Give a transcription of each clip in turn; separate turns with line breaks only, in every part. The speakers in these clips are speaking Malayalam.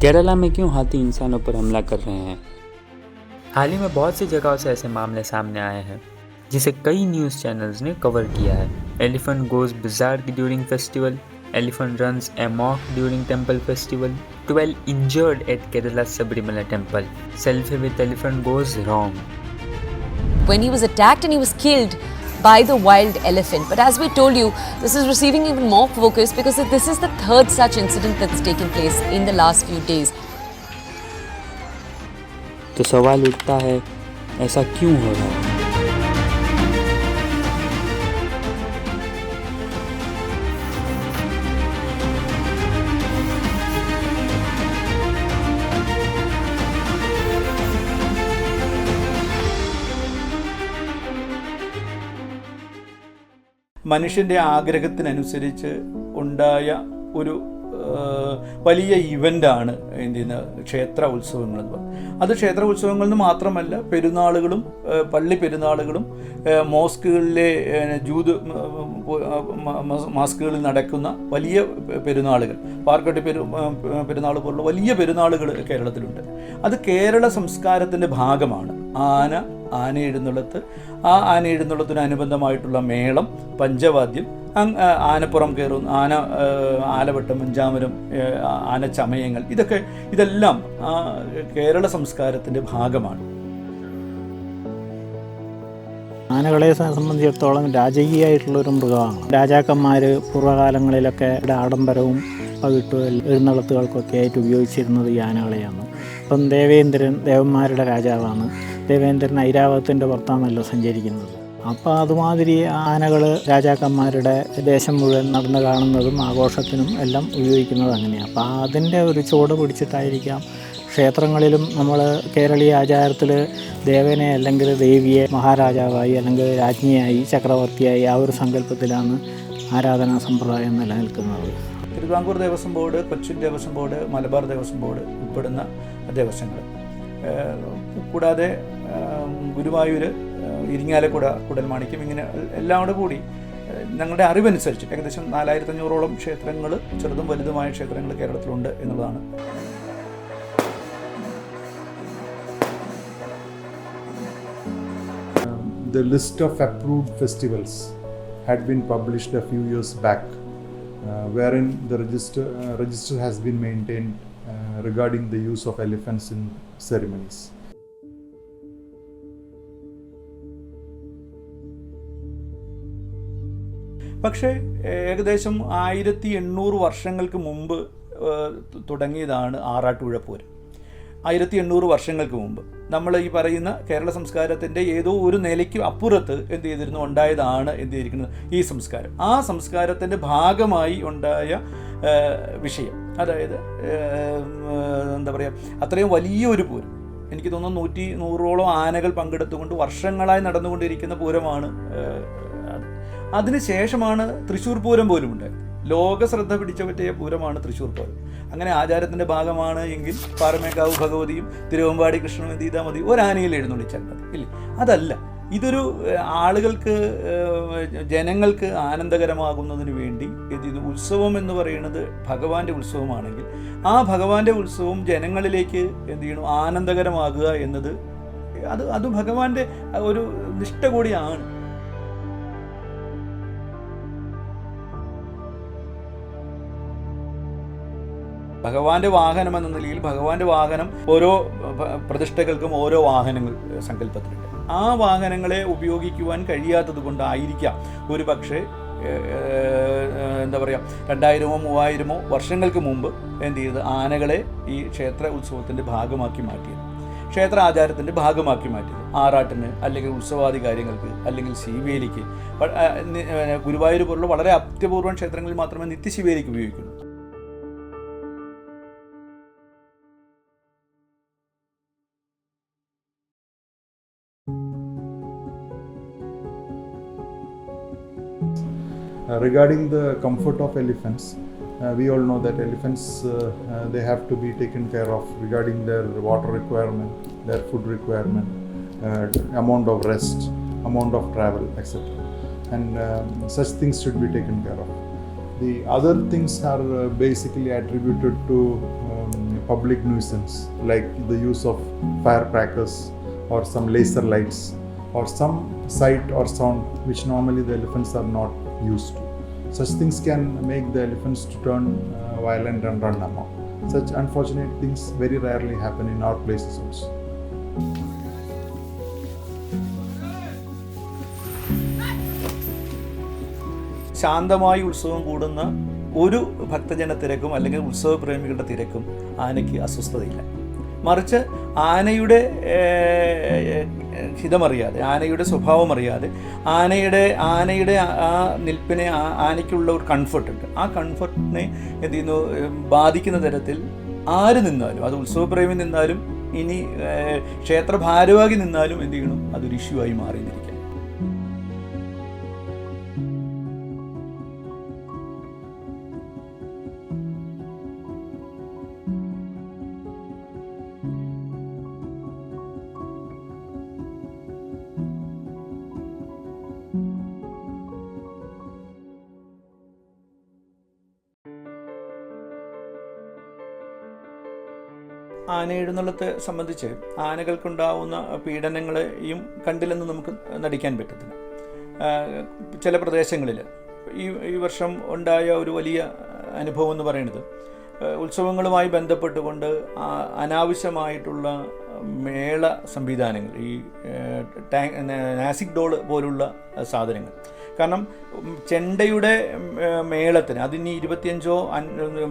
केरला में क्यों हाथी इंसानों पर हमला कर रहे हैं? हाल ही में बहुत सी जगहों से ऐसे मामले सामने आए हैं जिसे कई न्यूज़ चैनल्स ने कवर किया है। Elephant goes bizarre during festival, elephant runs amok during temple festival, 12 injured at Kerala Sabrimala temple, selfie with elephant goes wrong.
When he was attacked and he was killed by the wild elephant. But as we told you, this is receiving even more focus because this is the third such incident that's taken place in the last few days.
तो सवाल उठता है, ऐसा क्यों हो रहा है?
മനുഷ്യൻ്റെ ആഗ്രഹത്തിനനുസരിച്ച് ഉണ്ടായ ഒരു വലിയ ഇവൻ്റാണ് എന്ത് ചെയ്യുന്ന ക്ഷേത്ര ഉത്സവങ്ങൾ എന്ന് പറയുന്നത്. അത് ക്ഷേത്ര ഉത്സവങ്ങളിൽ നിന്ന് മാത്രമല്ല, പെരുന്നാളുകളും പള്ളി പെരുന്നാളുകളും മോസ്കുകളിലെ ജൂത് മാസ്കുകളിൽ നടക്കുന്ന വലിയ പെരുന്നാളുകൾ, പാർക്കട്ടി പെരുന്നാൾ പോലുള്ള വലിയ പെരുന്നാളുകൾ കേരളത്തിലുണ്ട്. അത് കേരള സംസ്കാരത്തിൻ്റെ ഭാഗമാണ്. ആന എഴുന്നള്ളത്ത്, ആ ആന എഴുന്നള്ളത്തിനനുബന്ധമായിട്ടുള്ള മേളം, പഞ്ചവാദ്യം, ആനപ്പുറം കയറും, ആലവട്ടം, മഞ്ചാമരം, ആനച്ചമയങ്ങൾ, ഇതെല്ലാം കേരള സംസ്കാരത്തിൻ്റെ ഭാഗമാണ്.
ആനകളെ സംബന്ധിച്ചിടത്തോളം രാജകീയമായിട്ടുള്ളൊരു മൃഗമാണ്. രാജാക്കന്മാർ പൂർവ്വകാലങ്ങളിലൊക്കെ ആഡംബരവും പകിട്ടും എഴുന്നള്ളത്തുകൾക്കൊക്കെ ആയിട്ട് ഉപയോഗിച്ചിരുന്നത് ഈ ആനകളെയാണ്. ഇപ്പം ദേവന്മാരുടെ രാജാവാണ്. ദേവേന്ദ്രൻ ഐരാവതത്തിൻ്റെ പുറത്താണല്ലോ സഞ്ചരിക്കുന്നത്. അപ്പോൾ അതുമാതിരി ആനകൾ രാജാക്കന്മാരുടെ ദേശം മുഴുവൻ നടന്നു കാണുന്നതും ആഘോഷത്തിനും എല്ലാം ഉപയോഗിക്കുന്നത് അങ്ങനെയാണ്. അപ്പോൾ അതിൻ്റെ ഒരു ചുവട് പിടിച്ചിട്ടായിരിക്കാം ക്ഷേത്രങ്ങളിലും നമ്മൾ കേരളീയ ആചാരത്തിൽ ദേവനെ അല്ലെങ്കിൽ ദേവിയെ മഹാരാജാവായി അല്ലെങ്കിൽ രാജ്ഞിയായി ചക്രവർത്തിയായി ആ ഒരു സങ്കല്പത്തിലാണ് ആരാധനാ സമ്പ്രദായം നിലനിൽക്കുന്നത്.
Thiruvithamkoor Devaswom board, Cochin Devaswom board, Malabar Devaswom board ഉൾപ്പെടുന്ന ദേവസ്വങ്ങൾ, കൂടാതെ ഗുരുവായൂർ, ഇരിങ്ങാലക്കുട, കുടൽമാണിക്യം, ഇങ്ങനെ എല്ലാം കൂടി ഞങ്ങളുടെ അറിവനുസരിച്ച് ഏകദേശം 4500ഓളം ക്ഷേത്രങ്ങൾ, ചെറുതും വലുതുമായ ക്ഷേത്രങ്ങൾ കേരളത്തിലുണ്ട് എന്നുള്ളതാണ്.
The list of approved festivals had been published a few years back, wherein the register has been maintained regarding the use of elephants in ceremonies.
പക്ഷേ ഏകദേശം 1800 വർഷങ്ങൾക്ക് മുമ്പ് തുടങ്ങിയതാണ് ആറാട്ടുപുഴ. 1800 വർഷങ്ങൾക്ക് മുമ്പ് നമ്മൾ ഈ പറയുന്ന കേരള സംസ്കാരത്തിൻ്റെ ഏതോ ഒരു നിലയ്ക്ക് അപ്പുറത്ത് എന്ത് ചെയ്തിരുന്നു ഉണ്ടായതാണ് എന്ത് ചെയ്തിരിക്കുന്നത് ഈ സംസ്കാരം. ആ സംസ്കാരത്തിൻ്റെ ഭാഗമായി ഉണ്ടായ വിഷയം, അതായത് എന്താ പറയുക, അത്രയും വലിയൊരു പൂരം, എനിക്ക് തോന്നുന്നു 100-100ഓളം ആനകൾ പങ്കെടുത്തുകൊണ്ട് വർഷങ്ങളായി നടന്നുകൊണ്ടിരിക്കുന്ന പൂരമാണ്. അതിന് ശേഷമാണ് തൃശ്ശൂർ പൂരം പോലും ഉണ്ടായത്. ലോക ശ്രദ്ധ പിടിച്ച പറ്റിയ പൂരമാണ് തൃശ്ശൂർ പൂരം. അങ്ങനെ ആചാരത്തിൻ്റെ ഭാഗമാണ് എങ്കിൽ പാറമേക്കാവ് ഭഗവതിയും തിരുവമ്പാടി കൃഷ്ണനും എന്ത് ചെയ്താൽ മതി, ഒരാനയിൽ എഴുന്നള്ളിച്ചാൽ മതി, ഇല്ലേ? അതല്ല, ഇതൊരു ആളുകൾക്ക്, ജനങ്ങൾക്ക് ആനന്ദകരമാകുന്നതിന് വേണ്ടി ഇത് ഉത്സവം എന്ന് പറയുന്നത് ഭഗവാന്റെ ഉത്സവമാണെങ്കിൽ ആ ഭഗവാന്റെ ഉത്സവം ജനങ്ങളിലേക്ക് എന്ത് ചെയ്യണം, ആനന്ദകരമാകുക എന്നത് അത് ഭഗവാന്റെ ഒരു നിഷ്ഠ കൂടിയാണ്. ഭഗവാന്റെ വാഹനം എന്ന നിലയിൽ ഭഗവാന്റെ വാഹനം ഓരോ പ്രതിഷ്ഠകൾക്കും ഓരോ വാഹനങ്ങൾ സങ്കല്പത്തിലുണ്ട്. ആ വാഹനങ്ങളെ ഉപയോഗിക്കുവാൻ കഴിയാത്തത് കൊണ്ടായിരിക്കാം ഒരു പക്ഷേ എന്താ പറയുക 2000-3000 വർഷങ്ങൾക്ക് മുമ്പ് എന്ത് ചെയ്ത് ആനകളെ ഈ ക്ഷേത്ര ഉത്സവത്തിൻ്റെ ഭാഗമാക്കി മാറ്റിയത്, ക്ഷേത്ര ആചാരത്തിൻ്റെ ഭാഗമാക്കി മാറ്റിയത്. ആറാട്ടിന്, അല്ലെങ്കിൽ ഉത്സവാദി കാര്യങ്ങൾക്ക്, അല്ലെങ്കിൽ ശിവേലിക്ക്, ഗുരുവായൂർ പോലുള്ള വളരെ അത്യപൂർവം ക്ഷേത്രങ്ങളിൽ മാത്രമേ നിത്യശിവേലിക്ക് ഉപയോഗിക്കുള്ളൂ.
Regarding the comfort of elephants, we all know that elephants they have to be taken care of regarding their water requirement, their food requirement, amount of rest, amount of travel, etc. and such things should be taken care of. The other things are basically attributed to public nuisance, like the use of firecrackers or some laser lights or some sight or sound which normally the elephants are not used to. Such things can make the elephants to turn violent and run amok. Such unfortunate things very rarely happen in our places also.
ശാന്തമായി ഉത്സവം കൂടുന്ന ഒരു ഭക്തജന തിരക്കും അല്ലെങ്കിൽ ഉത്സവപ്രേമികളുടെ തിരക്കും ആനയ്ക്ക് അസ്വസ്ഥതയില്ല. മറിച്ച് ആനയുടെ ഹിതമറിയാതെ, ആനയുടെ സ്വഭാവം അറിയാതെ, ആനയുടെ ആ നിൽപ്പിനെ, ആനയ്ക്കുള്ള ഒരു കംഫർട്ടുണ്ട്, ആ കംഫർട്ടിനെ എന്ത് ചെയ്യുന്നു ബാധിക്കുന്ന തരത്തിൽ ആര് നിന്നാലും, അത് ഉത്സവപ്രേമി നിന്നാലും ഇനി ക്ഷേത്ര ഭാരവാഹി നിന്നാലും എന്ത് ചെയ്യണം, അതൊരു ഇഷ്യൂ ആയി മാറിയിരിക്കും. ആനയെഴുന്നള്ളത്തെ സംബന്ധിച്ച് ആനകൾക്കുണ്ടാവുന്ന പീഡനങ്ങളെയും കണ്ടില്ലെന്ന് നമുക്ക് നടിക്കാൻ പറ്റത്തില്ല. ചില പ്രദേശങ്ങളിൽ ഈ വർഷം ഉണ്ടായ ഒരു വലിയ അനുഭവം എന്ന് പറയുന്നത്, ഉത്സവങ്ങളുമായി ബന്ധപ്പെട്ടുകൊണ്ട് അനാവശ്യമായിട്ടുള്ള മേള സംവിധാനങ്ങൾ, ഈ നാസിക് ഡോൾ പോലുള്ള സാധനങ്ങൾ. കാരണം ചെണ്ടയുടെ മേളത്തിന് അതിന് 25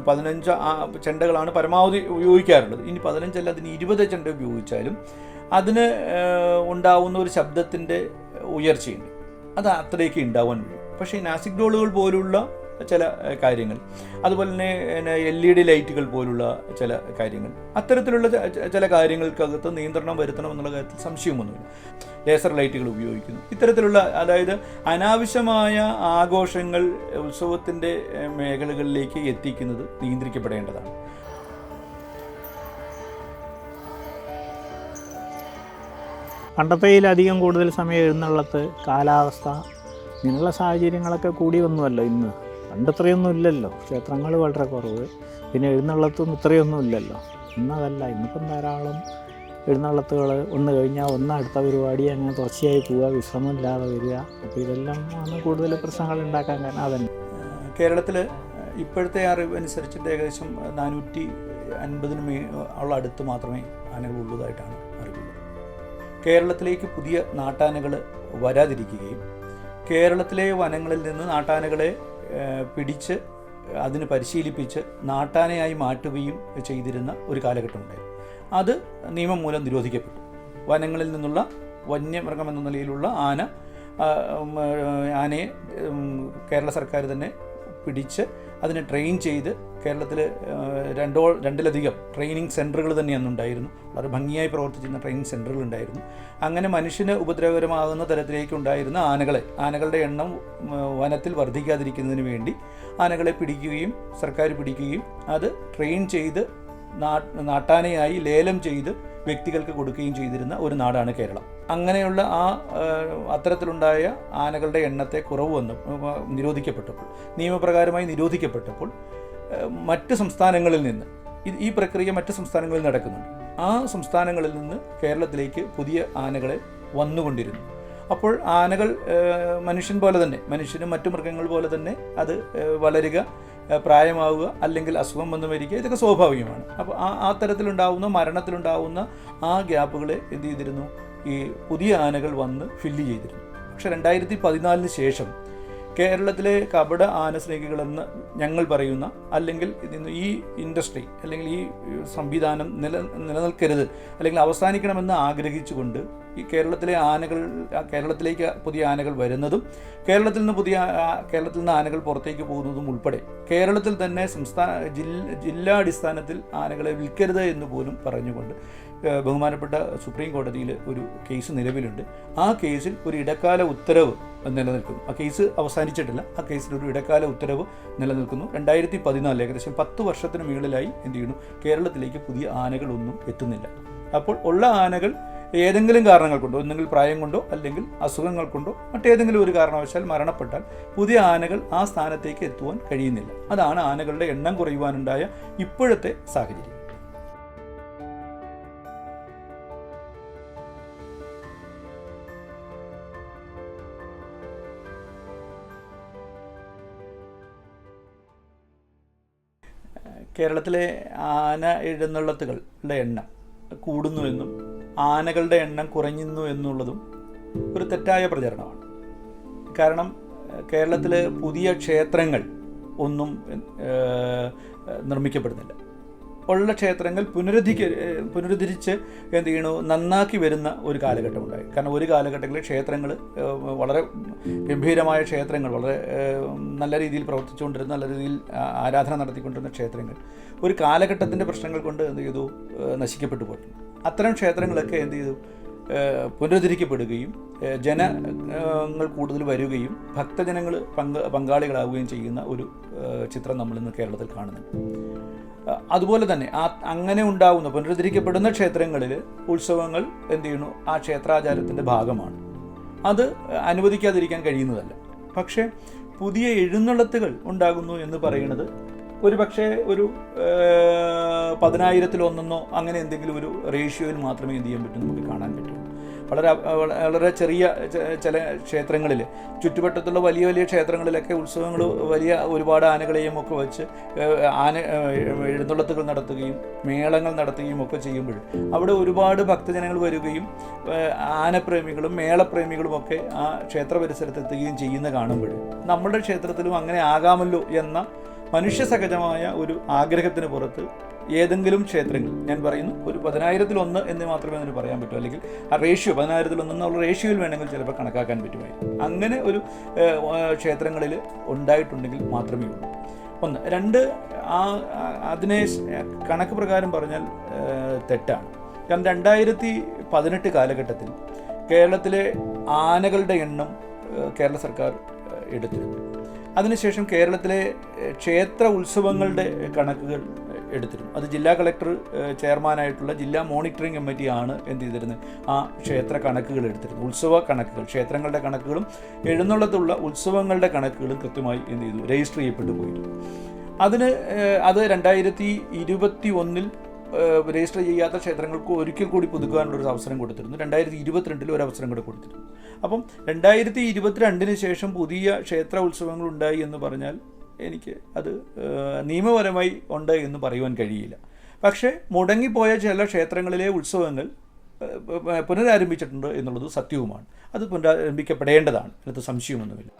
15 ചെണ്ടകളാണ് പരമാവധി ഉപയോഗിക്കാറുള്ളത്. ഇനി 15 അതിന് 20 ചെണ്ട ഉപയോഗിച്ചാലും അതിന് ഉണ്ടാവുന്ന ഒരു ശബ്ദത്തിൻ്റെ ഉയർച്ചയുണ്ട്, അത് അത്രയൊക്കെ ഉണ്ടാവാൻ കഴിയും. പക്ഷേ ഈ നാസിക് ഡോളുകൾ പോലുള്ള ചില കാര്യങ്ങൾ, അതുപോലെ തന്നെ LED ലൈറ്റുകൾ പോലുള്ള ചില കാര്യങ്ങൾ, അത്തരത്തിലുള്ള ചില കാര്യങ്ങൾക്കകത്ത് നിയന്ത്രണം വരുത്തണം എന്നുള്ള കാര്യത്തിൽ സംശയമൊന്നുമില്ല. ലേസർ ലൈറ്റുകൾ ഉപയോഗിക്കുന്നു. ഇത്തരത്തിലുള്ള, അതായത് അനാവശ്യമായ ആഘോഷങ്ങൾ ഉത്സവത്തിൻ്റെ മേഖലകളിലേക്ക് എത്തിക്കുന്നത് നിയന്ത്രിക്കപ്പെടേണ്ടതാണ്.
പണ്ടത്തെയിലധികം കൂടുതൽ സമയം എഴുന്നള്ളത്ത്, കാലാവസ്ഥ, ഇങ്ങനെയുള്ള സാഹചര്യങ്ങളൊക്കെ കൂടി വന്നുവല്ലോ. ഇന്ന് പണ്ടത്രയൊന്നും ഇല്ലല്ലോ, ക്ഷേത്രങ്ങൾ വളരെ കുറവ്, പിന്നെ എഴുന്നള്ളത്തും ഇത്രയൊന്നും ഇല്ലല്ലോ. ഇന്നതല്ല, ഇന്നിപ്പം ധാരാളം എഴുന്നള്ളത്തുകൾ ഒന്ന് കഴിഞ്ഞാൽ ഒന്ന് അടുത്ത പരിപാടി, അങ്ങനെ തുടർച്ചയായി പോവുക, വിശ്രമമില്ലാതെ വരിക. അപ്പോൾ ഇതെല്ലാം ആണ് കൂടുതൽ പ്രശ്നങ്ങൾ ഉണ്ടാക്കാൻ കാരണം. അതന്നെ
കേരളത്തിൽ ഇപ്പോഴത്തെ അറിവ് അനുസരിച്ചിട്ട് ഏകദേശം 450 അടുത്ത് മാത്രമേ ആനകൾ ഉള്ളതായിട്ടാണ് അറിവുള്ളത്. കേരളത്തിലേക്ക് പുതിയ നാട്ടാനകൾ വരാതിരിക്കുകയും കേരളത്തിലെ വനങ്ങളിൽ നിന്ന് നാട്ടാനകളെ പിടിച്ച് അതിന് പരിശീലിപ്പിച്ച് നാട്ടാനയായി മാറ്റുകയും ചെയ്തിരുന്ന ഒരു കാലഘട്ടമുണ്ടായിരുന്നു. അത് നിയമം മൂലം നിരോധിക്കപ്പെട്ടു. വനങ്ങളിൽ നിന്നുള്ള വന്യമൃഗം എന്ന നിലയിലുള്ള ആനയെ കേരള സർക്കാർ തന്നെ പിടിച്ച് അതിനെ ട്രെയിൻ ചെയ്ത് കേരളത്തിൽ രണ്ടിലധികം ട്രെയിനിങ് സെൻറ്ററുകൾ തന്നെ അന്നുണ്ടായിരുന്നു. വളരെ ഭംഗിയായി പ്രവർത്തിച്ചിരുന്ന ട്രെയിനിങ് സെൻറ്ററുകൾ ഉണ്ടായിരുന്നു. അങ്ങനെ മനുഷ്യന് ഉപദ്രവകരമാകുന്ന തരത്തിലേക്കുണ്ടായിരുന്ന ആനകളുടെ എണ്ണം വനത്തിൽ വർദ്ധിക്കാതിരിക്കുന്നതിന് വേണ്ടി ആനകളെ പിടിക്കുകയും സർക്കാർ പിടിക്കുകയും അത് ട്രെയിൻ ചെയ്ത് നാട്ടാനയായി ലേലം ചെയ്ത് വ്യക്തികൾക്ക് കൊടുക്കുകയും ചെയ്തിരുന്ന ഒരു നാടാണ് കേരളം. അങ്ങനെയുള്ള അത്തരത്തിലുണ്ടായ ആനകളുടെ എണ്ണത്തെ കുറവ് വന്നു നിരോധിക്കപ്പെട്ടപ്പോൾ, നിയമപ്രകാരമായി നിരോധിക്കപ്പെട്ടപ്പോൾ മറ്റ് സംസ്ഥാനങ്ങളിൽ നിന്ന് ഈ പ്രക്രിയ മറ്റ് സംസ്ഥാനങ്ങളിൽ നടക്കുന്നുണ്ട്. ആ സംസ്ഥാനങ്ങളിൽ നിന്ന് കേരളത്തിലേക്ക് പുതിയ ആനകളെ വന്നുകൊണ്ടിരുന്നു. അപ്പോൾ ആനകൾ മനുഷ്യൻ പോലെ തന്നെ, മനുഷ്യനും മറ്റു മൃഗങ്ങൾ പോലെ തന്നെ അത് വളരുക, പ്രായമാവുക, അല്ലെങ്കിൽ അസുഖം വന്നു മരിക്കുക, ഇതൊക്കെ സ്വാഭാവികമാണ്. അപ്പോൾ ആ തരത്തിലുണ്ടാവുന്ന മരണത്തിലുണ്ടാവുന്ന ആ ഗ്യാപ്പുകളെ എന്ത് ചെയ്തിരുന്നു, ഈ പുതിയ ആനകൾ വന്ന് ഫില്ല് ചെയ്തിരുന്നു. പക്ഷെ 2014 ശേഷം കേരളത്തിലെ കപട ആനസ്നേഹികളെന്ന് ഞങ്ങൾ പറയുന്ന, അല്ലെങ്കിൽ ഈ ഇൻഡസ്ട്രി അല്ലെങ്കിൽ ഈ സംവിധാനം നിലനിൽക്കരുത് അല്ലെങ്കിൽ അവസാനിക്കണമെന്ന് ആഗ്രഹിച്ചുകൊണ്ട് ഈ കേരളത്തിലേക്ക് പുതിയ ആനകൾ വരുന്നതും കേരളത്തിൽ നിന്ന് ആനകൾ പുറത്തേക്ക് പോകുന്നതും ഉൾപ്പെടെ കേരളത്തിൽ തന്നെ ജില്ലാടിസ്ഥാനത്തിൽ ആനകളെ വിൽക്കരുത് എന്ന് പോലും പറഞ്ഞുകൊണ്ട് ബഹുമാനപ്പെട്ട സുപ്രീം കോടതിയിൽ ഒരു കേസ് നിലവിലുണ്ട്. ആ കേസിൽ ഒരു ഇടക്കാല ഉത്തരവ് നിലനിൽക്കുന്നു. ആ കേസ് അവസാനിച്ചിട്ടില്ല. ആ കേസിൽ ഒരു ഇടക്കാല ഉത്തരവ് നിലനിൽക്കുന്നു. 2014 ഏകദേശം 10 വർഷത്തിന് മുകളിലായി എന്ത് ചെയ്യുന്നു, കേരളത്തിലേക്ക് പുതിയ ആനകളൊന്നും എത്തുന്നില്ല. അപ്പോൾ ഉള്ള ആനകൾ ഏതെങ്കിലും കാരണങ്ങൾ കൊണ്ടോ, ഒന്നെങ്കിൽ പ്രായം കൊണ്ടോ അല്ലെങ്കിൽ അസുഖങ്ങൾ കൊണ്ടോ മറ്റേതെങ്കിലും ഒരു കാരണവശാൽ മരണപ്പെട്ടാൽ പുതിയ ആനകൾ ആ സ്ഥാനത്തേക്ക് എത്തുവാൻ കഴിയുന്നില്ല. അതാണ് ആനകളുടെ എണ്ണം കുറയുവാനുണ്ടായ ഇപ്പോഴത്തെ സാഹചര്യം. കേരളത്തിലെ ആന എഴുന്നള്ളത്തുകളുടെ എണ്ണം കൂടുന്നുവെന്നും ആനകളുടെ എണ്ണം കുറഞ്ഞു എന്നുള്ളതും ഒരു തെറ്റായ പ്രചരണമാണ്. കാരണം കേരളത്തിൽ പുതിയ ക്ഷേത്രങ്ങൾ ഒന്നും നിർമ്മിക്കപ്പെടുന്നില്ല. ഉള്ള ക്ഷേത്രങ്ങൾ പുനരുദ്ധരിച്ച് എന്ത് ചെയ്യണു, നന്നാക്കി വരുന്ന ഒരു കാലഘട്ടം ഉണ്ടായി. കാരണം ഒരു കാലഘട്ടങ്ങളിൽ ക്ഷേത്രങ്ങൾ വളരെ ഗംഭീരമായ ക്ഷേത്രങ്ങൾ, വളരെ നല്ല രീതിയിൽ പ്രവർത്തിച്ചുകൊണ്ടിരുന്ന, നല്ല രീതിയിൽ ആരാധന നടത്തിക്കൊണ്ടിരുന്ന ക്ഷേത്രങ്ങൾ ഒരു കാലഘട്ടത്തിൻ്റെ പ്രശ്നങ്ങൾ കൊണ്ട് എന്ത് ചെയ്തു, നശിക്കപ്പെട്ടു പോയിട്ടുണ്ട്. അത്തരം ക്ഷേത്രങ്ങളൊക്കെ എന്ത് ചെയ്തു, പുനരുദ്ധരിക്കപ്പെടുകയും ജനങ്ങൾ കൂടുതൽ വരികയും ഭക്തജനങ്ങൾ പങ്കാളികളാവുകയും ചെയ്യുന്ന ഒരു ചിത്രം നമ്മളിന്ന് കേരളത്തിൽ കാണുന്നുണ്ട്. അതുപോലെ തന്നെ അങ്ങനെ ഉണ്ടാകുന്ന പുനരുദ്ധരിക്കപ്പെടുന്ന ക്ഷേത്രങ്ങളിൽ ഉത്സവങ്ങൾ എന്ത് ചെയ്യുന്നു, ആ ക്ഷേത്രാചാരത്തിൻ്റെ ഭാഗമാണ്. അത് അനുവദിക്കാതിരിക്കാൻ കഴിയുന്നതല്ല. പക്ഷേ പുതിയ എഴുന്നള്ളത്തുകൾ ഉണ്ടാകുന്നു എന്ന് പറയുന്നത് ഒരു പക്ഷേ ഒരു 10,000-1 അങ്ങനെ എന്തെങ്കിലും ഒരു റേഷ്യോയിൽ മാത്രമേ എന്ത് ചെയ്യാൻ പറ്റും, നമുക്ക് കാണാൻ പറ്റും. വളരെ ചെറിയ ചില ക്ഷേത്രങ്ങളിൽ, ചുറ്റുവട്ടത്തുള്ള വലിയ വലിയ ക്ഷേത്രങ്ങളിലൊക്കെ ഉത്സവങ്ങൾ വലിയ ഒരുപാട് ആനകളെയും ഒക്കെ വെച്ച് എഴുന്നള്ളത്തുകൾ നടത്തുകയും മേളങ്ങൾ നടത്തുകയും ഒക്കെ ചെയ്യുമ്പോൾ അവിടെ ഒരുപാട് ഭക്തജനങ്ങൾ വരികയും ആനപ്രേമികളും മേളപ്രേമികളും ഒക്കെ ആ ക്ഷേത്ര പരിസരത്തെത്തുകയും ചെയ്യുന്ന കാണുമ്പോൾ നമ്മുടെ ക്ഷേത്രത്തിലും അങ്ങനെ ആകാമല്ലോ എന്ന മനുഷ്യസഹജമായ ഒരു ആഗ്രഹത്തിന് പുറത്ത് ഏതെങ്കിലും ക്ഷേത്രങ്ങൾ, ഞാൻ പറയുന്നു ഒരു 10,000-1 എന്ന് മാത്രമേ അതിന് പറയാൻ പറ്റൂ, അല്ലെങ്കിൽ ആ റേഷ്യോ 10,000-1 എന്നുള്ള റേഷ്യോയിൽ വേണമെങ്കിൽ ചിലപ്പോൾ കണക്കാക്കാൻ പറ്റുമായിരുന്നു. അങ്ങനെ ഒരു ക്ഷേത്രങ്ങളിൽ ഉണ്ടായിട്ടുണ്ടെങ്കിൽ മാത്രമേ ഉള്ളൂ. 1. 2, അതിനെ കണക്ക് പ്രകാരം പറഞ്ഞാൽ തെറ്റാണ്. കാരണം 2018 കാലഘട്ടത്തിൽ കേരളത്തിലെ ആനകളുടെ എണ്ണം കേരള സർക്കാർ എടുത്തിരുന്നു. അതിനുശേഷം കേരളത്തിലെ ക്ഷേത്ര ഉത്സവങ്ങളുടെ കണക്കുകൾ എടുത്തിരുന്നു. അത് ജില്ലാ കളക്ടർ ചെയർമാനായിട്ടുള്ള ജില്ലാ മോണിറ്ററിംഗ് കമ്മിറ്റിയാണ് എന്ത് ചെയ്തിരുന്നത്, ആ ക്ഷേത്ര കണക്കുകൾ എടുത്തിരുന്നു. ഉത്സവ കണക്കുകൾ, ക്ഷേത്രങ്ങളുടെ കണക്കുകളും എഴുന്നള്ളത്തുള്ള ഉത്സവങ്ങളുടെ കണക്കുകളും കൃത്യമായി എന്ത് ചെയ്തു, രജിസ്റ്റർ ചെയ്യപ്പെട്ടു പോയിരുന്നു. അത് 2021 രജിസ്റ്റർ ചെയ്യാത്ത ക്ഷേത്രങ്ങൾക്ക് ഒരിക്കൽ കൂടി പുതുക്കാനുള്ളൊരു അവസരം കൊടുത്തിരുന്നു. 2022 ഒരു അവസരം കൂടെ കൊടുത്തിരുന്നു. അപ്പം 2022 ശേഷം പുതിയ ക്ഷേത്ര ഉത്സവങ്ങൾ ഉണ്ടായി എന്ന് പറഞ്ഞാൽ എനിക്ക് അത് നിയമപരമായി ഉണ്ട് എന്ന് പറയുവാൻ കഴിയില്ല. പക്ഷേ മുടങ്ങിപ്പോയ ചില ക്ഷേത്രങ്ങളിലെ ഉത്സവങ്ങൾ പുനരാരംഭിച്ചിട്ടുണ്ട് എന്നുള്ളത് സത്യവുമാണ്. അത് പുനരാരംഭിക്കപ്പെടേണ്ടതാണ്, അതിനകത്ത് സംശയമൊന്നുമില്ല.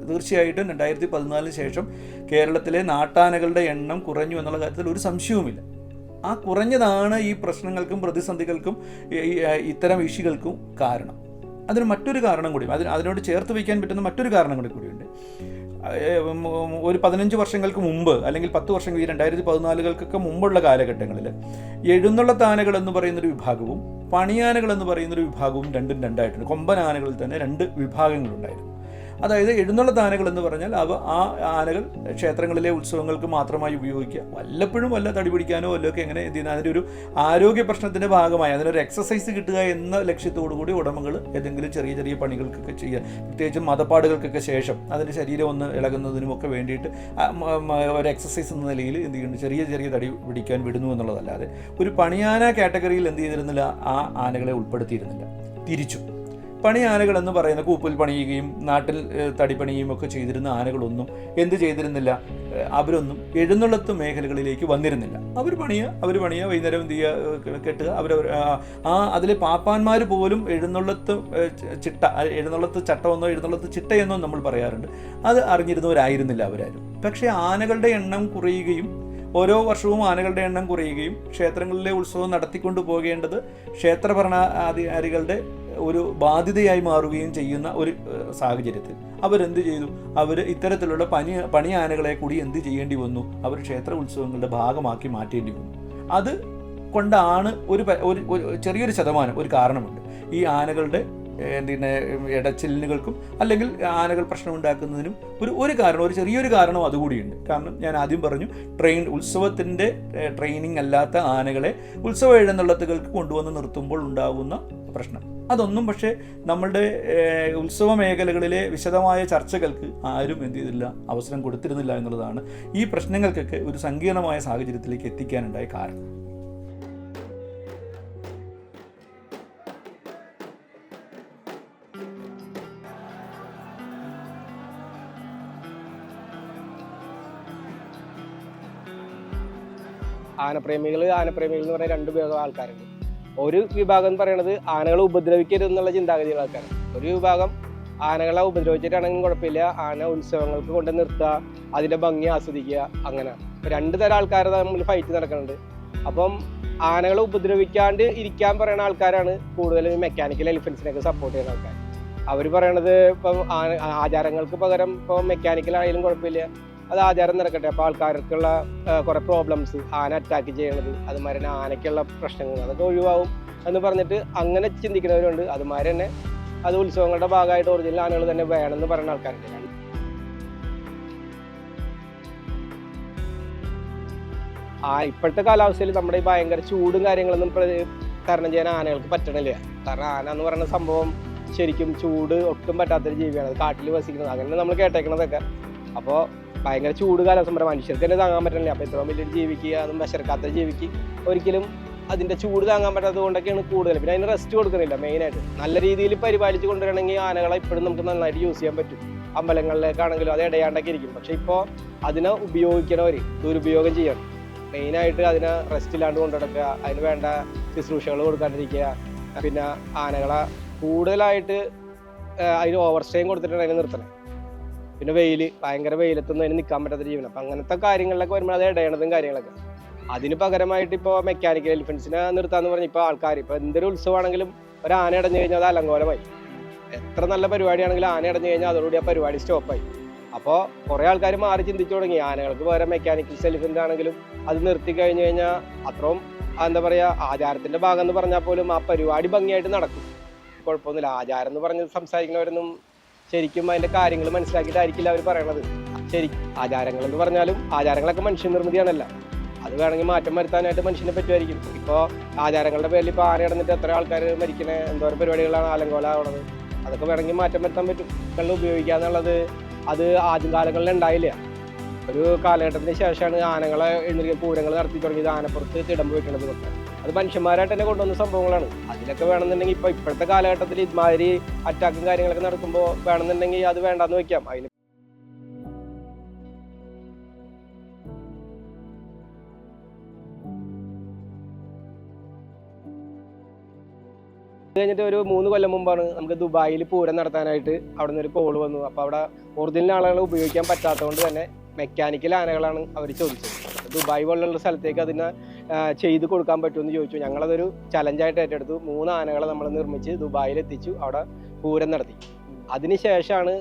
തീർച്ചയായിട്ടും 2014 ശേഷം കേരളത്തിലെ നാട്ടാനകളുടെ എണ്ണം കുറഞ്ഞു എന്നുള്ള കാര്യത്തിൽ ഒരു സംശയവുമില്ല. ആ കുറഞ്ഞതാണ് ഈ പ്രശ്നങ്ങൾക്കും പ്രതിസന്ധികൾക്കും ഇത്തരം ഇഷ്യൂകൾക്കും കാരണം. അതിന് മറ്റൊരു കാരണം കൂടി, അതിനോട് ചേർത്ത് വയ്ക്കാൻ പറ്റുന്ന മറ്റൊരു കാരണം കൂടിയുണ്ട്. ഒരു 15 വർഷങ്ങൾക്ക് മുമ്പ് അല്ലെങ്കിൽ 10 വർഷങ്ങൾ, ഈ 2014 മുമ്പുള്ള കാലഘട്ടങ്ങളിൽ എഴുന്നള്ളത്താനകൾ എന്ന് പറയുന്നൊരു വിഭാഗവും പണിയാനകൾ എന്ന് പറയുന്നൊരു വിഭാഗവും രണ്ടും രണ്ടായിട്ടുണ്ട്. കൊമ്പൻ ആനകളിൽ തന്നെ 2 വിഭാഗങ്ങളുണ്ടായിരുന്നു. അതായത് എഴുന്നള്ളത്താനകൾ എന്ന് പറഞ്ഞാൽ ആ ആനകൾ ക്ഷേത്രങ്ങളിലെ ഉത്സവങ്ങൾക്ക് മാത്രമായി ഉപയോഗിക്കുക, വല്ലപ്പോഴും വല്ല തടി പിടിക്കാനോ വല്ലതൊക്കെ എങ്ങനെ എന്ത് ചെയ്യുന്ന അതിൻ്റെ ഒരു ആരോഗ്യ പ്രശ്നത്തിൻ്റെ ഭാഗമായി അതിനൊരു എക്സസൈസ് കിട്ടുക എന്ന ലക്ഷ്യത്തോടുകൂടി ഉടമകൾ ഏതെങ്കിലും ചെറിയ ചെറിയ പണികൾക്കൊക്കെ ചെയ്യുക, പ്രത്യേകിച്ചും മതപ്പാടുകൾക്കൊക്കെ ശേഷം അതിൻ്റെ ശരീരം ഒന്ന് ഇളകുന്നതിനുമൊക്കെ വേണ്ടിയിട്ട് ഒരു എക്സസൈസ് എന്ന നിലയിൽ എന്ത് ചെയ്യുന്നു, ചെറിയ ചെറിയ തടി പിടിക്കാൻ വിടുന്നു എന്നുള്ളതല്ലാതെ ഒരു പണിയാന കാറ്റഗറിയിൽ എന്ത് ചെയ്തിരുന്നില്ല, ആ ആനകളെ ഉൾപ്പെടുത്തിയിരുന്നില്ല. തിരിച്ചു പണി ആനകൾ എന്ന് പറയുന്ന കൂപ്പിൽ പണിയുകയും നാട്ടിൽ തടിപ്പണിയുകയും ഒക്കെ ചെയ്തിരുന്ന ആനകളൊന്നും എന്ത് ചെയ്തിരുന്നില്ല, അവരൊന്നും എഴുന്നള്ളത്ത് മേഖലകളിലേക്ക് വന്നിരുന്നില്ല. അവർ പണിയുക വൈകുന്നേരം എന്ത് ചെയ്യുക, കെട്ടുക. അതിലെ പാപ്പാന്മാർ പോലും എഴുന്നള്ളത്ത് ചട്ടമെന്നോ എഴുന്നള്ളത്ത് ചിട്ടയെന്നോ നമ്മൾ പറയാറുണ്ട്, അത് അറിഞ്ഞിരുന്നവരായിരുന്നില്ല അവരാരും. പക്ഷേ ആനകളുടെ എണ്ണം കുറയുകയും ഓരോ വർഷവും ആനകളുടെ എണ്ണം കുറയുകയും ക്ഷേത്രങ്ങളിലെ ഉത്സവം നടത്തിക്കൊണ്ടു പോകേണ്ടത് ക്ഷേത്ര ഭരണാധികാരികളുടെ ഒരു ബാധ്യതയായി മാറുകയും ചെയ്യുന്ന ഒരു സാഹചര്യത്തിൽ അവരെന്ത് ചെയ്തു, അവർ ഇത്തരത്തിലുള്ള പണി ആനകളെ കൂടി എന്ത് ചെയ്യേണ്ടി വന്നു, അവർ ക്ഷേത്ര ഉത്സവങ്ങളുടെ ഭാഗമാക്കി മാറ്റേണ്ടി വന്നു. അത് കൊണ്ടാണ് ഒരു ചെറിയൊരു ശതമാനം ഒരു കാരണമുണ്ട് ഈ ആനകളുടെ ഇടച്ചിലിനുകൾക്കും അല്ലെങ്കിൽ ആനകൾ പ്രശ്നമുണ്ടാക്കുന്നതിനും ഒരു കാരണം, ഒരു ചെറിയൊരു കാരണം അതുകൂടിയുണ്ട്. കാരണം ഞാൻ ആദ്യം പറഞ്ഞു, ഉത്സവത്തിൻ്റെ ട്രെയിനിങ് അല്ലാത്ത ആനകളെ ഉത്സവ എഴുന്നള്ളത്തുകൾക്ക് കൊണ്ടുവന്ന് നിർത്തുമ്പോൾ ഉണ്ടാകുന്ന പ്രശ്നം അതൊന്നും പക്ഷേ നമ്മളുടെ ഉത്സവ മേഖലകളിലെ വിശദമായ ചർച്ചകൾക്ക് ആരും എന്ത് ചെയ്തില്ല, അവസരം കൊടുത്തിരുന്നില്ല എന്നുള്ളതാണ് ഈ പ്രശ്നങ്ങൾക്കൊക്കെ ഒരു സങ്കീർണമായ സാഹചര്യത്തിലേക്ക് എത്തിക്കാനുണ്ടായ കാരണം.
ആനപ്രേമികൾ എന്ന് പറഞ്ഞാൽ രണ്ട് വിഭാഗം ആൾക്കാരുണ്ട്. ഒരു വിഭാഗം എന്ന് പറയുന്നത് ആനകളെ ഉപദ്രവിക്കരുത് എന്നുള്ള ചിന്താഗതിയുള്ള ആൾക്കാരാണ്. ഒരു വിഭാഗം ആനകളെ ഉപദ്രവിച്ചിട്ടാണെങ്കിലും കുഴപ്പമില്ല, ആന ഉത്സവങ്ങൾക്ക് കൊണ്ട് നിർത്തുക, അതിൻ്റെ ഭംഗി ആസ്വദിക്കുക, അങ്ങനെ രണ്ട് തരം ആൾക്കാർ തമ്മിൽ ഫൈറ്റ് നടക്കുന്നുണ്ട്. അപ്പം ആനകളെ ഉപദ്രവിക്കാണ്ട് ഇരിക്കാൻ പറയുന്ന ആൾക്കാരാണ് കൂടുതലും മെക്കാനിക്കൽ എലിഫൻസിനൊക്കെ സപ്പോർട്ട് ചെയ്യുന്ന ആൾക്കാർ. അവർ പറയണത് ഇപ്പം ആചാരങ്ങൾക്ക് പകരം ഇപ്പം മെക്കാനിക്കലായാലും കുഴപ്പമില്ല, അത് ആചാരം നടക്കട്ടെ. അപ്പോൾ ആൾക്കാർക്കുള്ള കുറേ പ്രോബ്ലംസ്, ആന അറ്റാക്ക് ചെയ്യണത്, അതുമാതിരി തന്നെ ആനയ്ക്കുള്ള പ്രശ്നങ്ങൾ അതൊക്കെ ഒഴിവാകും എന്ന് പറഞ്ഞിട്ട് അങ്ങനെ ചിന്തിക്കുന്നവരുണ്ട്. അതുമാതിരി തന്നെ അത് ഉത്സവങ്ങളുടെ ഭാഗമായിട്ട് ഒറിജിനൽ ആനകൾ തന്നെ വേണമെന്ന് പറയുന്ന ആൾക്കാരുണ്ട്. ഇപ്പോഴത്തെ കാലാവസ്ഥയിൽ നമ്മുടെ ഈ ഭയങ്കര ചൂടും കാര്യങ്ങളൊന്നും തരണം ചെയ്യാൻ ആനകൾക്ക് പറ്റണില്ല. കാരണം ആന എന്ന് പറയുന്ന സംഭവം ശരിക്കും ചൂട് ഒട്ടും പറ്റാത്തൊരു ജീവിയാണ്, അത് കാട്ടിൽ വസിക്കുന്നത്, അങ്ങനെ നമ്മൾ കേട്ടേക്കണതൊക്കെ. അപ്പോൾ ഭയങ്കര ചൂട് കാലാവസ്ഥ മനുഷ്യർക്ക് തന്നെ താങ്ങാൻ പറ്റണില്ല. അപ്പോൾ ഇത്രയും വലിയൊരു ജീവിക്ക്, അതും വിശർക്കാത്ത ജീവിക്ക് ഒരിക്കലും അതിൻ്റെ ചൂട് താങ്ങാൻ പറ്റാത്തത് കൊണ്ടൊക്കെയാണ് കൂടുതൽ. പിന്നെ അതിന് റെസ്റ്റ് കൊടുക്കുന്നില്ല. മെയിനായിട്ട് നല്ല രീതിയിൽ പരിപാലിച്ച് കൊണ്ടുവരണമെങ്കിൽ ആനകളെ ഇപ്പോഴും നമുക്ക് നന്നായിട്ട് യൂസ് ചെയ്യാൻ പറ്റും. അമ്പലങ്ങളിലേക്കാണെങ്കിലും അത് ഇടയാണ്ടൊക്കെ ഇരിക്കും. പക്ഷെ ഇപ്പോൾ അതിനെ ഉപയോഗിക്കണവർ ദുരുപയോഗം ചെയ്യണം. മെയിനായിട്ട് അതിനെ റെസ്റ്റില്ലാണ്ട് കൊണ്ടുനടക്കുക, അതിന് വേണ്ട ശുശ്രൂഷകൾ കൊടുക്കാണ്ടിരിക്കുക, പിന്നെ ആനകളെ കൂടുതലായിട്ട് അതിന് ഓവർ സ്റ്റേയും കൊടുത്തിട്ടാണ് അതിനെ നിർത്തണേ. പിന്നെ ഭയങ്കര വെയിലത്തൊന്നും അതിന് നിൽക്കാൻ പറ്റാത്ത ജീവനം. അപ്പം അങ്ങനത്തെ കാര്യങ്ങളിലൊക്കെ വരുമ്പോൾ അത് ഇടയണതും കാര്യങ്ങളൊക്കെ. അതിന് പകരമായിട്ട് ഇപ്പോൾ മെക്കാനിക്കൽ എലിഫൻസിനെ നിർത്താന്ന് പറഞ്ഞാൽ ഇപ്പോൾ ആൾക്കാർ ഇപ്പോൾ എന്തൊരു ഉത്സവമാണെങ്കിലും ഒരു ആന അടഞ്ഞു കഴിഞ്ഞാൽ അത് അലങ്കോലമായി. എത്ര നല്ല പരിപാടിയാണെങ്കിലും ആന അടഞ്ഞു കഴിഞ്ഞാൽ അതോടുകൂടി ആ പരിപാടി സ്റ്റോപ്പായി. അപ്പോൾ കുറേ ആൾക്കാർ മാറി ചിന്തിച്ചു തുടങ്ങി. ആനകൾക്ക് പകരം മെക്കാനിക്കൽ എലിഫൻ്റ് ആണെങ്കിലും അത് നിർത്തി കഴിഞ്ഞു കഴിഞ്ഞാൽ അത്രയും എന്താ പറയുക, ആചാരത്തിൻ്റെ ഭാഗം എന്ന് പറഞ്ഞാൽ പോലും ആ പരിപാടി ഭംഗിയായിട്ട് നടക്കും, കുഴപ്പമൊന്നുമില്ല. ആചാരം എന്ന് പറഞ്ഞ് സംസാരിക്കുന്നവരൊന്നും ശരിക്കും അതിൻ്റെ കാര്യങ്ങൾ മനസ്സിലാക്കിയിട്ടായിരിക്കില്ല അവർ പറയണത്. ആചാരങ്ങൾ എന്ന് പറഞ്ഞാലും ആചാരങ്ങളൊക്കെ മനുഷ്യനിർമ്മിതിയാണല്ല, അത് വേണമെങ്കിൽ മാറ്റം വരുത്താനായിട്ട് മനുഷ്യനെ പറ്റുമായിരിക്കും. ഇപ്പോൾ ആചാരങ്ങളുടെ പേരിൽ ഇപ്പോൾ ആന ഇടന്നിട്ട് എത്ര ആൾക്കാർ മരിക്കണ, എന്തോരം പരിപാടികളാണ് ആലങ്കോലാവണത്, അതൊക്കെ വേണമെങ്കിൽ മാറ്റം വരുത്താൻ പറ്റും. ഉപയോഗിക്കുക എന്നുള്ളത് അത് ആദ്യ കാലങ്ങളിൽ ഉണ്ടായില്ല. ഒരു കാലഘട്ടത്തിന് ശേഷമാണ് ആനകളെ പൂരങ്ങൾ നടത്തി തുടങ്ങിയത്, ആനപ്പുറത്ത് തിടമ്പ് വെക്കുന്നത് തൊട്ട്. അത് മനുഷ്യന്മാരായിട്ട് തന്നെ കൊണ്ടുവന്ന സംഭവങ്ങളാണ്. അതിലൊക്കെ വേണമെന്നുണ്ടെങ്കിൽ ഇപ്പോഴത്തെ കാലഘട്ടത്തിൽ ഇതുമാതിരി അറ്റാക്കും കാര്യങ്ങളൊക്കെ നടക്കുമ്പോൾ വേണമെന്നുണ്ടെങ്കിൽ അത് വേണ്ടാന്ന് വെക്കാം. അതിന് കഴിഞ്ഞിട്ട് ഒരു 3 കൊല്ലം മുമ്പാണ് നമുക്ക് ദുബായിൽ പൂരം നടത്താനായിട്ട് അവിടെ നിന്നൊരു കോൾ വന്നു. അപ്പോൾ അവിടെ ഒറിജിനൽ ആളുകളെ ഉപയോഗിക്കാൻ പറ്റാത്തതുകൊണ്ട് തന്നെ മെക്കാനിക്കൽ ആനകളാണ് അവർ ചോദിച്ചത്. ദുബായ് പോലുള്ള സ്ഥലത്തേക്ക് അതിനെ ചെയ്ത് കൊടുക്കാൻ പറ്റുമെന്ന് ചോദിച്ചു. ഞങ്ങളതൊരു ചലഞ്ചായിട്ട് ഏറ്റെടുത്തു. 3 ആനകളെ നമ്മൾ നിർമ്മിച്ച് ദുബായിൽ എത്തിച്ചു, അവിടെ പൂരം നടത്തി. അതിനുശേഷമാണ്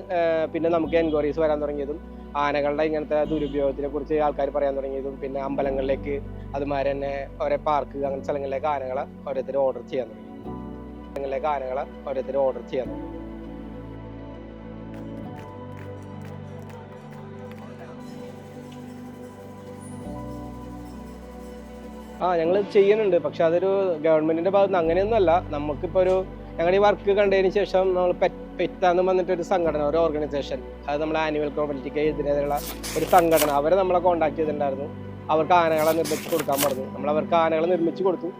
പിന്നെ നമുക്ക് എൻക്വയറീസ് വരാൻ തുടങ്ങിയതും ആനകളുടെ ഇങ്ങനത്തെ ദുരുപയോഗത്തിനെ കുറിച്ച് ആൾക്കാർ പറയാൻ തുടങ്ങിയതും പിന്നെ അമ്പലങ്ങളിലേക്ക് അതുമാതിരി തന്നെ ഓരോ പാർക്ക് അങ്ങനത്തെ സ്ഥലങ്ങളിലേക്ക് ആനകളെ ഓരോരുത്തർ ഓർഡർ ചെയ്യാൻ തുടങ്ങി. ഞങ്ങൾ ചെയ്യുന്നുണ്ട്. പക്ഷെ അതൊരു ഗവൺമെന്റിന്റെ ഭാഗത്ത് നിന്ന് അങ്ങനെയൊന്നുമല്ല. നമുക്കിപ്പോൾ ഞങ്ങളുടെ ഈ വർക്ക് കണ്ടതിന് ശേഷം നമ്മൾ പെറ്റാന്ന് വന്നിട്ടൊരു സംഘടന, ഒരു ഓർഗനൈസേഷൻ, അത് നമ്മുടെ ആനുവൽ ക്രോമറ്റിക്ക് എതിരെയുള്ള ഒരു സംഘടന, അവരെ നമ്മളെ കോൺടാക്ട് ചെയ്തിട്ടുണ്ടായിരുന്നു. അവർക്ക് ആനകളെ നിർമ്മിച്ച് കൊടുക്കാൻ പറഞ്ഞു. നമ്മൾ അവർക്ക് ആനകളെ നിർമ്മിച്ച് കൊടുത്തു.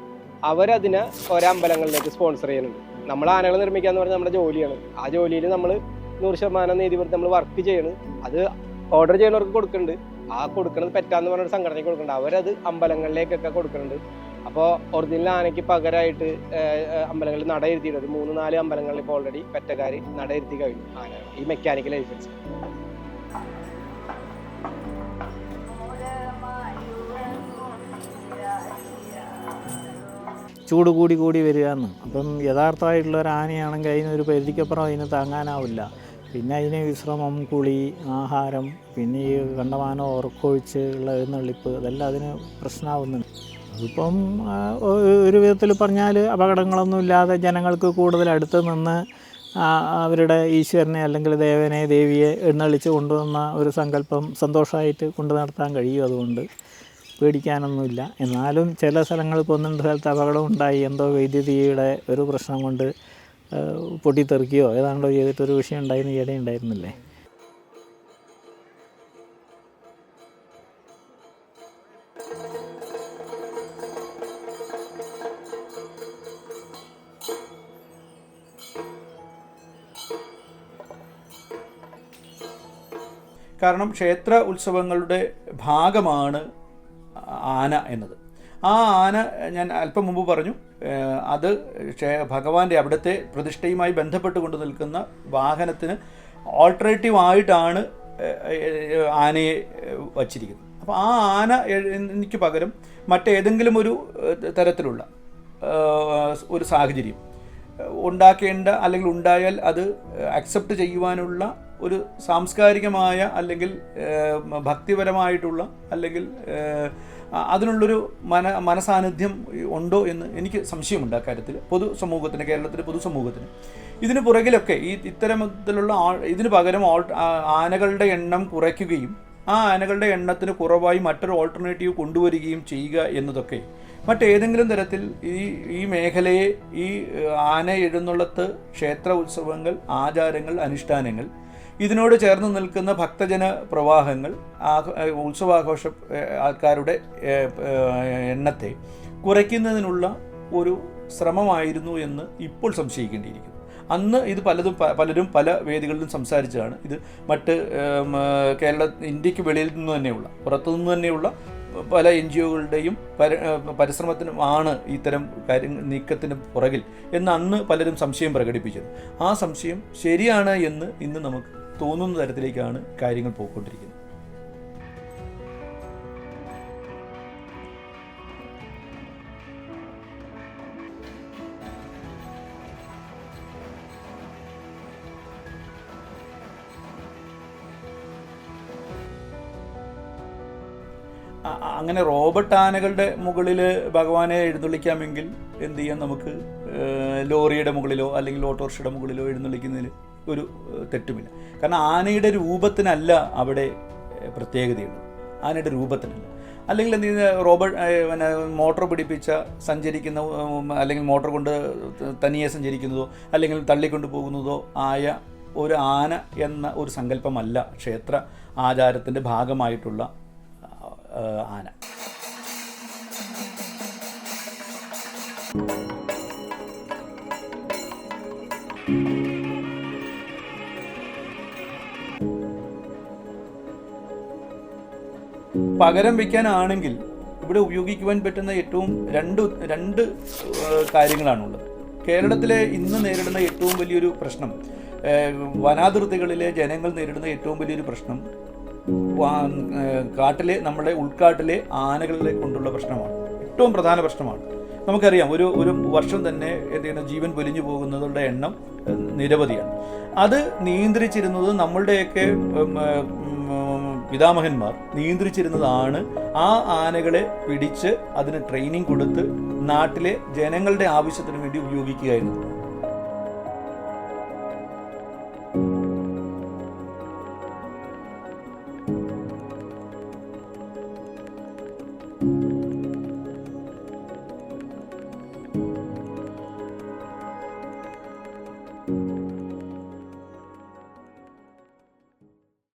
അവരതിനെ ഓരോ അമ്പലങ്ങളിലേക്ക് സ്പോൺസർ ചെയ്യുന്നുണ്ട്. നമ്മൾ ആനകളെ നിർമ്മിക്കുക എന്ന് പറഞ്ഞാൽ നമ്മുടെ ജോലിയാണ്. ആ ജോലിയിൽ നമ്മൾ 100% നീതിപൂർത്തി നമ്മൾ വർക്ക് ചെയ്യണം. അത് ഓർഡർ ചെയ്യുന്നവർക്ക് കൊടുക്കുന്നുണ്ട്. ആ കൊടുക്കുന്നത് പെറ്റാന്ന് പറഞ്ഞൊരു സംഘടനയ്ക്ക് കൊടുക്കുന്നുണ്ട്. അവരത് അമ്പലങ്ങളിലേക്കൊക്കെ കൊടുക്കുന്നുണ്ട്. അപ്പോൾ ഒറിജിനൽ ആനയ്ക്ക് പകരമായിട്ട് അമ്പലങ്ങളിൽ നടയിരുത്തിയിട്ട് ഒരു 3-4 അമ്പലങ്ങളിൽ ഇപ്പോൾ ഓൾറെഡി പെറ്റക്കാർ നടയിരുത്തി കഴിഞ്ഞു ആന, ഈ മെക്കാനിക്കൽ ലൈസൻസ്.
ചൂട് കൂടി വരികയെന്ന്. അപ്പം യഥാർത്ഥമായിട്ടുള്ള ഒരു ആനയാണെങ്കിൽ അതിനൊരു പരിധിക്കപ്പുറം അതിന് താങ്ങാനാവില്ല. പിന്നെ അതിന് വിശ്രമം, കുളി, ആഹാരം, പിന്നെ ഈ കണ്ടമാനം ഉറക്കൊഴിച്ച് ഉള്ള എഴുന്നള്ളിപ്പ്, അതെല്ലാം അതിന് പ്രശ്നമാവുന്നുണ്ട്. അതിപ്പം ഒരു വിധത്തിൽ പറഞ്ഞാൽ അപകടങ്ങളൊന്നും ഇല്ലാതെ ജനങ്ങൾക്ക് കൂടുതൽ അടുത്ത് നിന്ന് അവരുടെ ഈശ്വരനെ അല്ലെങ്കിൽ ദേവനെ ദേവിയെ എഴുന്നള്ളിച്ച് കൊണ്ടുവന്ന ഒരു സങ്കല്പം സന്തോഷമായിട്ട് കൊണ്ടു നടത്താൻ കഴിയും. അതുകൊണ്ട് പേടിക്കാനൊന്നുമില്ല. എന്നാലും ചില സ്ഥലങ്ങളിൽ ഇപ്പോൾ 1-2 സ്ഥലത്ത് അപകടം ഉണ്ടായി. എന്തോ വൈദ്യുതിയുടെ ഒരു പ്രശ്നം കൊണ്ട് പൊട്ടിത്തെറിക്കുകയോ ഏതാണ്ടോ ചെയ്തിട്ടൊരു വിഷയം ഉണ്ടായിരുന്നു, ഈയിടെ ഉണ്ടായിരുന്നില്ലേ.
കാരണം ക്ഷേത്ര ഉത്സവങ്ങളുടെ ഭാഗമാണ് ആന എന്നത്. ആ ആന ഞാൻ അല്പം മുമ്പ് പറഞ്ഞു, അത് ഭഗവാന്റെ അവിടുത്തെ പ്രതിഷ്ഠയുമായി ബന്ധപ്പെട്ട് കൊണ്ട് നിൽക്കുന്ന വാഹനത്തിന് ഓൾട്ടർനേറ്റീവ് ആയിട്ടാണ് ആനയെ വച്ചിരിക്കുന്നത്. അപ്പോൾ ആ ആന എനിക്ക് പകരം മറ്റേതെങ്കിലും ഒരു തരത്തിലുള്ള ഒരു സാഹചര്യം ഉണ്ടാക്കേണ്ട അല്ലെങ്കിൽ ഉണ്ടായാൽ അത് അക്സെപ്റ്റ് ചെയ്യുവാനുള്ള ഒരു സാംസ്കാരികമായ അല്ലെങ്കിൽ ഭക്തിപരമായിട്ടുള്ള അല്ലെങ്കിൽ അതിനുള്ളൊരു മനസാന്നിധ്യം ഉണ്ടോ എന്ന് എനിക്ക് സംശയമുണ്ട് അക്കാര്യത്തിൽ. പൊതുസമൂഹത്തിന്, കേരളത്തിലെ പൊതുസമൂഹത്തിന് ഇതിന് പുറകിലൊക്കെ ഇത്തരത്തിലുള്ള ഇതിന് പകരം ആനകളുടെ എണ്ണം കുറയ്ക്കുകയും ആ ആനകളുടെ എണ്ണത്തിന് കുറവായി മറ്റൊരു ഓൾട്ടർനേറ്റീവ് കൊണ്ടുവരികയും ചെയ്യുക എന്നതൊക്കെ മറ്റേതെങ്കിലും തരത്തിൽ ഈ മേഖലയെ, ഈ ആന എഴുന്നള്ളത്ത്, ക്ഷേത്ര ഉത്സവങ്ങൾ, ആചാരങ്ങൾ, അനുഷ്ഠാനങ്ങൾ, ഇതിനോട് ചേർന്ന് നിൽക്കുന്ന ഭക്തജന പ്രവാഹങ്ങൾ, ഉത്സവാഘോഷ ആൾക്കാരുടെ എണ്ണത്തെ കുറയ്ക്കുന്നതിനുള്ള ഒരു ശ്രമമായിരുന്നു എന്ന് ഇപ്പോൾ സംശയിക്കേണ്ടിയിരിക്കുന്നു. അന്ന് ഇത് പലരും പല വേദികളിലും സംസാരിച്ചതാണ്. ഇത് മറ്റ് ഇന്ത്യക്ക് വെളിയിൽ നിന്ന് തന്നെയുള്ള, പുറത്തുനിന്ന് തന്നെയുള്ള പല NGOകളുടെയും പരിശ്രമത്തിനുമാണ് ഇത്തരം നീക്കത്തിന് പുറകിൽ എന്ന് അന്ന് പലരും സംശയം പ്രകടിപ്പിച്ചത്. ആ സംശയം ശരിയാണ് എന്ന് ഇന്ന് നമുക്ക് തോന്നുന്ന തരത്തിലേക്കാണ് കാര്യങ്ങൾ പോയിക്കൊണ്ടിരിക്കുന്നത്. അങ്ങനെ റോബോട്ട് ആനകളുടെ മുകളിൽ ഭഗവാനെ എഴുന്നള്ളിക്കാമെങ്കിൽ എന്ത് ചെയ്യാം, നമുക്ക് ലോറിയുടെ മുകളിലോ അല്ലെങ്കിൽ ഓട്ടോറിക്ഷയുടെ മുകളിലോ എഴുന്നള്ളിക്കുന്നതിൽ ഒരു തെറ്റുമില്ല. കാരണം ആനയുടെ രൂപത്തിനല്ല അവിടെ പ്രത്യേകതയുള്ളത്, ആനയുടെ രൂപത്തിനല്ല. അല്ലെങ്കിൽ എന്ത് ചെയ്യുന്ന മോട്ടോർ പിടിപ്പിച്ച സഞ്ചരിക്കുന്ന അല്ലെങ്കിൽ മോട്ടോർ കൊണ്ട് തനിയെ സഞ്ചരിക്കുന്നതോ അല്ലെങ്കിൽ തള്ളിക്കൊണ്ടു പോകുന്നതോ ആയ ഒരു ആന എന്ന ഒരു സങ്കല്പമല്ല ക്ഷേത്ര ആചാരത്തിൻ്റെ ഭാഗമായിട്ടുള്ള ആന. പകരം വയ്ക്കാനാണെങ്കിൽ ഇവിടെ ഉപയോഗിക്കുവാൻ പറ്റുന്ന ഏറ്റവും രണ്ട് കാര്യങ്ങളാണുള്ളത്. കേരളത്തിലെ ഇന്ന് നേരിടുന്ന ഏറ്റവും വലിയൊരു പ്രശ്നം, വനാതിർത്തികളിലെ ജനങ്ങൾ നേരിടുന്ന ഏറ്റവും വലിയൊരു പ്രശ്നം നമ്മുടെ ഉൾക്കാട്ടിലെ ആനകളെ കൊണ്ടുള്ള പ്രശ്നമാണ്. ഏറ്റവും പ്രധാന പ്രശ്നമാണ്. നമുക്കറിയാം, ഒരു വർഷം തന്നെ ജീവൻ പൊലിഞ്ഞു പോകുന്നവരുടെ എണ്ണം നിരവധിയാണ്. അത് നിയന്ത്രിച്ചിരുന്നത് നമ്മളുടെയൊക്കെ പിതാമഹന്മാർ നിയന്ത്രിച്ചിരുന്നതാണ്. ആ ആനകളെ പിടിച്ച് അതിന് ട്രെയിനിങ് കൊടുത്ത് നാട്ടിലെ ജനങ്ങളുടെ ആവശ്യത്തിന് വേണ്ടി ഉപയോഗിക്കുകയായിരുന്നു.